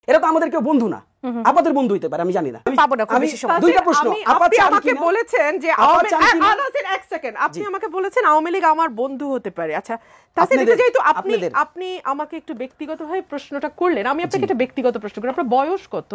এরা তো আমাদের কেউ বন্ধু না, আপাদের বন্ধু হইতে পারে, আমি জানি না। আমি দুইটা প্রশ্ন। আপনি আমাকে বলেছেন যে এক সেকেন্ড, আপনি আমাকে বলেছেন আওয়ামী লীগ আমার বন্ধু হতে পারে। আচ্ছা তাহলে যেহেতু আপনি আমাকে একটু ব্যক্তিগতভাবে প্রশ্নটা করলেন, আমি আপনাকে একটা ব্যক্তিগত প্রশ্ন করি, আপনার বয়স কত?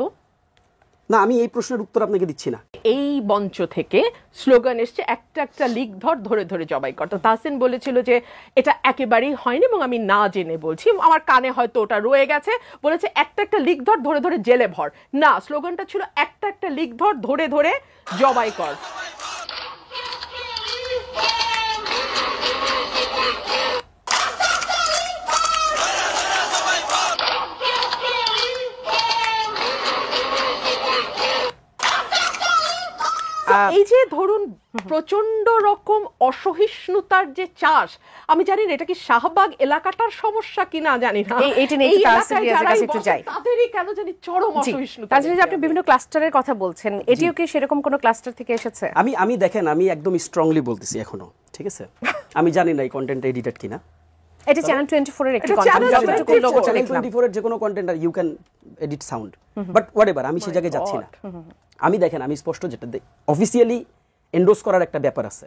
না, আমি এই প্রশ্নের উত্তর আপনাকে দিচ্ছি না। এই মঞ্চ থেকে স্লোগান এসছে একটা একটা লিগ ধরে ধরে জবাই কর। তো তাহসিন বলেছিল যে এটা একেবারেই হয়নি এবং আমি না জেনে বলছি, আমার কানে হয়তো ওটা রয়ে গেছে, বলেছে একটা একটা লিগ ধরে ধরে জেলে ভর। না, স্লোগানটা ছিল একটা একটা লিগ ধরে ধরে জবাই কর। এই যে ধরুন প্রচন্ড রকম অসহিষ্ণুতার যে চাষ, আমি জানি না এটা কি শাহবাগ এলাকাটার সমস্যা কিনা জানি না, তাদেরই কেন জানি চরম অসহিষ্ণুতা। আপনি বিভিন্ন ক্লাস্টারের কথা বলছেন, এটিও কি সেরকম কোন ক্লাস্টার থেকে এসেছে? আমি দেখেন, আমি একদম স্ট্রংলি বলতেছি এখনো, ঠিক আছে? আমি জানি না এই কন্টেন্ট এডিটেড কিনা। এটা চ্যানেল 24 এর একটি কন্টেন্ট, চ্যানেল 24 এর যে কোনো কন্টেন্ট আর you can edit sound, but whatever, আমি সেই জায়গায় যাচ্ছি না। আমি দেখেন, আমি স্পষ্ট যেটা অফিসিয়ালি এন্ডোর্স করার একটা ব্যাপার আছে,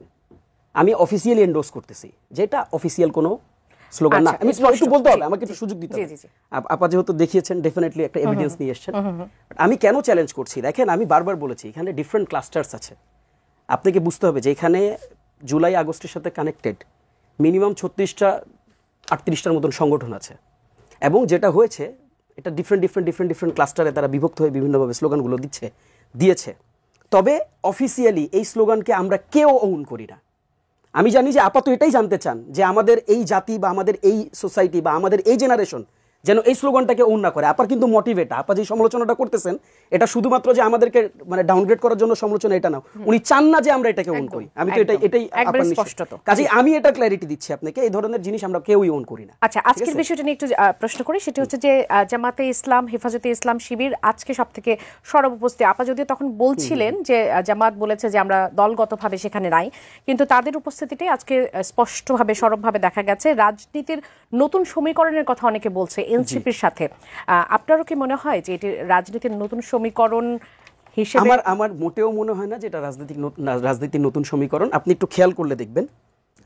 আমি অফিসিয়ালি এন্ডোর্স করতেছি, যেটা অফিসিয়াল কোনো স্লোগান না। আমি একটু বলতে হবে, আমাকে একটু সুযোগ দিতে হবে। আপা যেহেতু দেখিয়েছেন, ডেফিনেটলি একটা এভিডেন্স নিয়ে এসেছেন। আমি কেন চ্যালেঞ্জ করছি দেখেন, আমি বারবার বলেছি এখানে ডিফারেন্ট ক্লাস্টার্স আছে। আপনাকে বুঝতে হবে যে এখানে জুলাই আগস্টের সাথে কানেক্টেড মিনিমাম 36টা 38টার মতন সংগঠন আছে, এবং যেটা হয়েছে এটা ডিফারেন্ট ক্লাস্টারে তারা বিভক্ত হয়ে বিভিন্নভাবে স্লোগানগুলো দিয়েছে। তবে অফিসিয়ালি এই স্লোগানকে আমরা কেউ ওন করি না। আমি জানি যে আপাতত এটাই জানতে চান যে আমাদের এই জাতি বা আমাদের এই সোসাইটি বা আমাদের এই জেনারেশন যেন এই স্লোগানটাকে ওন না করে। আপার কিন্তু মোটিভেট, আপা যে সমালোচনাটা করতেছেন এটা শুধুমাত্র যে আমাদেরকে মানে ডাউনগ্রেড করার জন্য সমালোচনা, এটা না। উনি চান না যে আমরা এটাকে ওন করি। আমি তো এটাই কাজে আমি এটা ক্ল্যারিটি দিচ্ছি আপনাকে, এই ধরনের জিনিস আমরা কেউই ওন করি না। আচ্ছা, আজকের বিষয়টা নিয়ে একটু প্রশ্ন করি, সেটা হচ্ছে যে জামাতে ইসলাম, হেফাজতে ইসলাম শিবির আজকে সবথেকে সরব উপস্থিত। আপা যদিও তখন বলছিলেন যে জামাত বলেছে যে আমরা দলগতভাবে সেখানে নাই, কিন্তু তাদের উপস্থিতিটাই আজকে স্পষ্টভাবে সরবভাবে দেখা গেছে। রাজনীতির নতুন সমীকরণের কথা অনেকে বলছে এনসিপির সাথে। আপনারও কি মনে হয় যে এটি রাজনীতির নতুন সমীকরণ হিসেবে? আমার মোটেও মনে হয় না যে এটা রাজনীতির নতুন সমীকরণ। আপনি একটু খেয়াল করলে দেখবেন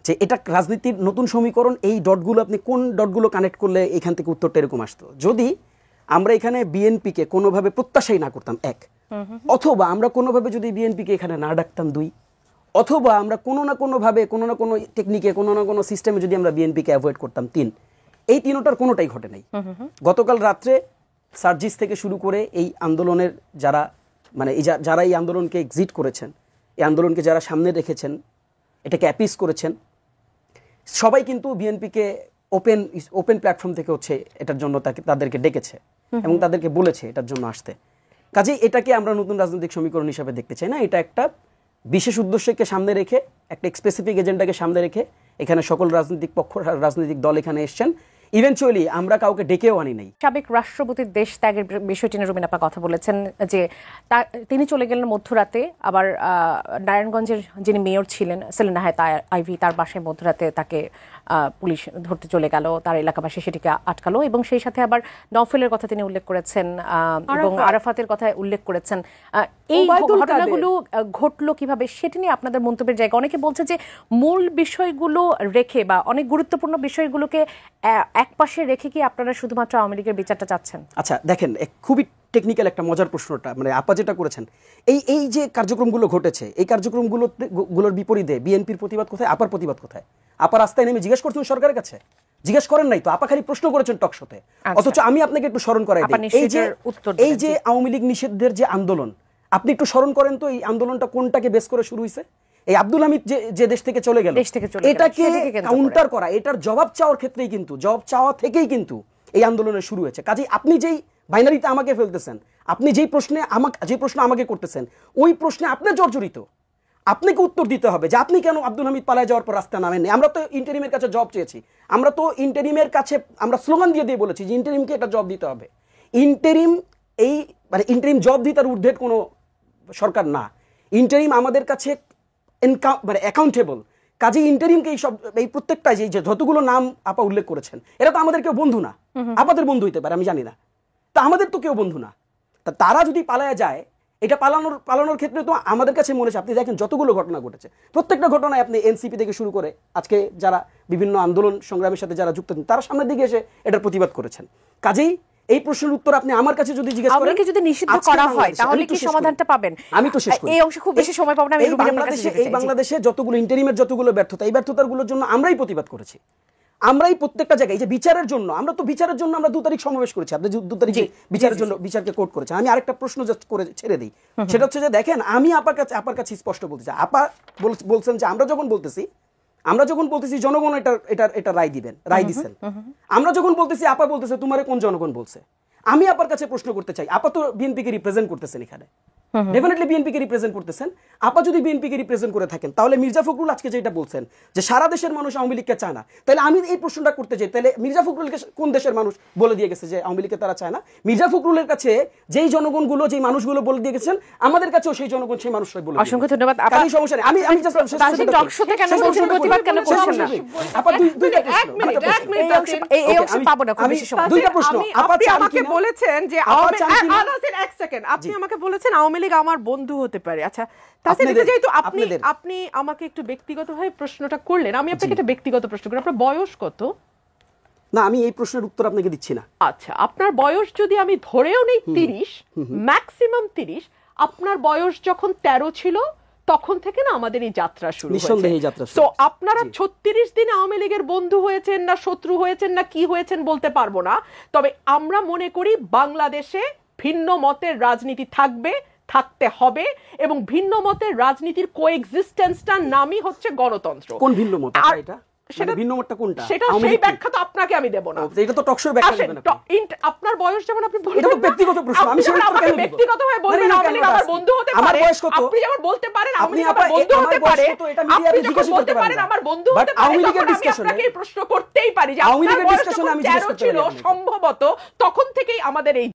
যে এটা রাজনীতির নতুন সমীকরণ। এই ডটগুলো আপনি কোন ডটগুলো কানেক্ট করলে এখান থেকে উত্তরটা এরকম আসতো। যদি আমরা এখানে বিএনপিকে কোনোভাবে প্রত্যাশাই না করতাম, এক, অথবা আমরা কোনোভাবে যদি বিএনপিকে এখানে না ডাকতাম, দুই, অথবা আমরা কোনো না কোনোভাবে কোনো না কোনো টেকনিকে কোনো না কোনো সিস্টেমে যদি আমরা বিএনপিকে অ্যাভয়েড করতাম, তিন, এই তিনটার কোনোটাই ঘটে নাই। গতকাল রাত্রে সার্জিস থেকে শুরু করে এই আন্দোলনের যারা এই আন্দোলনকে এক্সিট করেছেন, এই আন্দোলনকে যারা সামনে রেখেছেন, এটাকে অ্যাপিস করেছেন, সবাই কিন্তু বিএনপিকে ওপেন প্ল্যাটফর্ম থেকে হচ্ছে এটার জন্য তাদেরকে ডেকেছে এবং তাদেরকে বলেছে এটার জন্য আসতে। কাজেই এটাকে আমরা নতুন রাজনৈতিক সমীকরণ হিসাবে দেখতে চাই না। এটা একটা বিশেষ উদ্দেশ্যকে সামনে রেখে, একটা স্পেসিফিক এজেন্ডাকে সামনে রেখে এখানে সকল রাজনৈতিক পক্ষ, রাজনৈতিক দল এখানে এসছেন। ইভেনচুয়ালি আমরা কাউকে ডেকেও আনি নাই। সাবেক রাষ্ট্রপতির দেশ ত্যাগের বিষয়টি নিয়ে রুমিন আপা কথা বলেছেন যে তিনি চলে গেলেন মধ্যরাতে। আবার নারায়ণগঞ্জের যিনি মেয়র ছিলেন সেলিনা হায়াত আইভি, তার বাসায় মধ্যরাতে তাকে পুলিশ ধরতে চলে গেল, তার এলাকাবাসী সেটিকে আটকালো, এবং সেই সাথে আবার নওফেলের কথা তিনি উল্লেখ করেছেন এবং আরাফাতের কথা উল্লেখ করেছেন। এই ঘটনাগুলো ঘটলো কিভাবে সেটি নিয়ে আপনাদের মন্তব্যের জায়গা। অনেকে বলছে যে মূল বিষয়গুলো রেখে বা অনেক গুরুত্বপূর্ণ বিষয়গুলোকে একপাশে রেখে কি আপনারা শুধুমাত্র আওয়ামী লীগের বিচারটা চাচ্ছেন? আচ্ছা দেখেন, খুবই টেকনিক্যাল একটা মজার প্রশ্নটা, মানে আপা যেটা করেছেন, এই যে কার্যক্রমগুলো ঘটেছে, এই কার্যক্রমগুলোর বিপরীতে বিএনপির প্রতিবাদ কোথায়, আপার প্রতিবাদ কোথায়? আপা রাস্তায় নেমে জিজ্ঞেস করছেন সরকারের কাছে? জিজ্ঞেস করেন নাই তো, আপা খালি প্রশ্ন করেছেন টক শোতে। অথচ আমি আপনাকে একটু স্মরণ করাই দিই, এই যে আওয়ামী লীগ নিষিদ্ধের যে আন্দোলন, আপনি একটু স্মরণ করেন তো এই আন্দোলনটা কোনটাকে বেস করে শুরু হয়েছে? এই আব্দুল হামিদ যে দেশ থেকে চলে গেল, এটাকে কাউন্টার করা, এটার জবাব চাওয়ার ক্ষেত্রেই কিন্তু, জবাব চাওয়া থেকেই কিন্তু এই আন্দোলনের শুরু হয়েছে। কাজেই আপনি যেই বাইনারিতে আমাকে ফেলতেছেন, আপনি যে প্রশ্ন আমাকে করতেছেন, ওই প্রশ্নে আপনি জর্জরিত। আপনাকে উত্তর দিতে হবে যে আপনি কেন আব্দুল হামিদ পালায় যাওয়ার পর রাস্তা নামেননি। আমরা তো ইন্টারিমের কাছে জব চেয়েছি, আমরা তো ইন্টারিমের কাছে আমরা স্লোগান দিয়ে বলেছি যে ইন্টারিমকে একটা জব দিতে হবে। ইন্টারিম জব দিয়ে তার ঊর্ধ্বের কোনো সরকার না। ইন্টারিম আমাদের কাছে অ্যাকাউন্টেবল। কাজে ইন্টারিমকে এই প্রত্যেকটা যে যতগুলো নাম আপা উল্লেখ করেছেন, এরা তো আমাদের কেউ বন্ধু না, আপাদের বন্ধু হইতে পারে, আমি জানি না। তা আমাদের তো কেউ বন্ধু না। তা তারা যদি পালায়া যায়, এটা পালানোর ক্ষেত্রে তো আমাদের কাছে মনে হচ্ছে, আপনি দেখেন যতগুলো ঘটনা ঘটেছে, প্রত্যেকটা ঘটনায় আপনি এনসিপি থেকে শুরু করে আজকে যারা বিভিন্ন আন্দোলন সংগ্রামের সাথে যারা যুক্ত তারা সামনের দিকে এসে এটার প্রতিবাদ করেছেন। কাজেই এই প্রশ্নের উত্তর আপনি আমার কাছে যদি জিজ্ঞেস করেন, যদি নিষিদ্ধ করা হয় তাহলে কি সমাধানটা পাবেন? আমি তো শেষ করি, এই অংশ খুব বেশি সময় পাবো না। আমি এই বাংলাদেশে যতগুলো ইন্টারিমের যতগুলো ব্যর্থতা, এই ব্যর্থতাগুলোর জন্য আমরাই প্রতিবাদ করেছি। আমরাই প্রত্যেকটা জায়গায়, এই যে বিচারের জন্য, আমরা তো বিচারের জন্য আমরা 2 তারিখ সমাবেশ করেছি, আপনি 2 তারিখে বিচারের জন্য বিচারকে কোর্ট করেছেন। আমি আরেকটা প্রশ্ন জাস্ট করে ছেড়ে দিই, সেটা হচ্ছে যে দেখেন, আমি আপার কাছে স্পষ্ট বলতে চাই। আপা বলছেন যে আমরা যখন বলতেছি জনগণ এটা রায় দিচ্ছেন। আমরা যখন বলতেছি, আপা বলতেছে তোমারে কোন জনগণ বলছে। আমি আপার কাছে প্রশ্ন করতে চাই, আপা তো বিএনপিকে রিপ্রেজেন্ট করতেছেন, এখানে ডেফিনেটলি বিএনপিকে রিপ্রেজেন্ট করতেছেন। আপা যদি বিএনপিকে রিপ্রেজেন্ট করে থাকেন, তাহলে মির্জা ফখরুল আজকে যেটা বলছেন যে সারা দেশের মানুষ আওয়ামী লীগকে চায় না, তাহলে আমি এই প্রশ্নটা করতে চাই, তাহলে মির্জা ফখরুলকে কোন দেশের মানুষ বলে দিয়ে গেছে যে আওয়ামী লীগকে তারা চায় না? মির্জা ফখরুলের কাছে যেই জনগণগুলো, যেই মানুষগুলো বলে দিয়ে গেছেন, আমাদের কাছেও সেই জনগণ, সেই মানুষরাই বলে। অসংখ্য ধন্যবাদ। আপনি সমস্যা নেই, আমি জাস্ট টকশোতে কেন বলছেন প্রতিবাদ কেন করছেন না? আপা দুইটা প্রশ্ন, এই অংশ পাবো না খুব বেশি সময়। দুইটা প্রশ্ন। আপনি আমাকে বলেছেন যে এক সেকেন্ড, আপনি আমাকে বলেছেন আওয়ামী লীগ আমার বন্ধু হতে পারে। আচ্ছা তাহলে যেহেতু আপনি আমাকে একটু ব্যক্তিগতভাবে প্রশ্নটা করলেন, আমি আপনাকে একটা ব্যক্তিগত প্রশ্ন করি। আপনার বয়স কত? না, আমি এই প্রশ্নের উত্তর আপনাকে দিচ্ছি না। আচ্ছা, আপনার বয়স যদি আমি ধরেও নেই 30, ম্যাক্সিমাম 30, আপনার বয়স যখন 13 ছিল তখন থেকে না আমাদের এই যাত্রা শুরু হয়েছে। তো আপনারা 36 দিন আওয়ামী লীগের বন্ধু হয়েছেন না শত্রু হয়েছেন না কি হয়েছেন বলতে পারবো না, তবে আমরা মনে করি বাংলাদেশে ভিন্ন মতের রাজনীতি থাকতে হবে এবং ভিন্ন মতের রাজনীতির কোএক্সিস্টেন্সটার নামই হচ্ছে গণতন্ত্র। কোন ভিন্ন মত এটা? সেটা ভিন্ন মতটা কোনটা? সেটা সেই ব্যাখ্যা তো আপনাকে আমি দেব না। এটা তো টকশোর ব্যাখ্যা দেবেন আপনি। আপনার বয়স যেমন আপনি বলবেন, এটা তো ব্যক্তিগত প্রশ্ন, আমি সেটা উত্তর কেন দেব? ব্যক্তিগতভাবে বলবেন আওয়ামী লীগ আমার বন্ধু হতে পারে। আমার বয়স কত? আপনি যেমন বলতে পারেন আওয়ামী লীগ আমার বন্ধু হতে পারে, আপনি যখন বলতে পারেন আমার বন্ধু হতে পারে, তখন আমি আপনাকে এই প্রশ্ন করতেই পারি যে আওয়ামী লীগের ডিসকাশনে আমি জিজ্ঞেস করতে পারি সম্ভবত তখন থেকেই আমাদের এই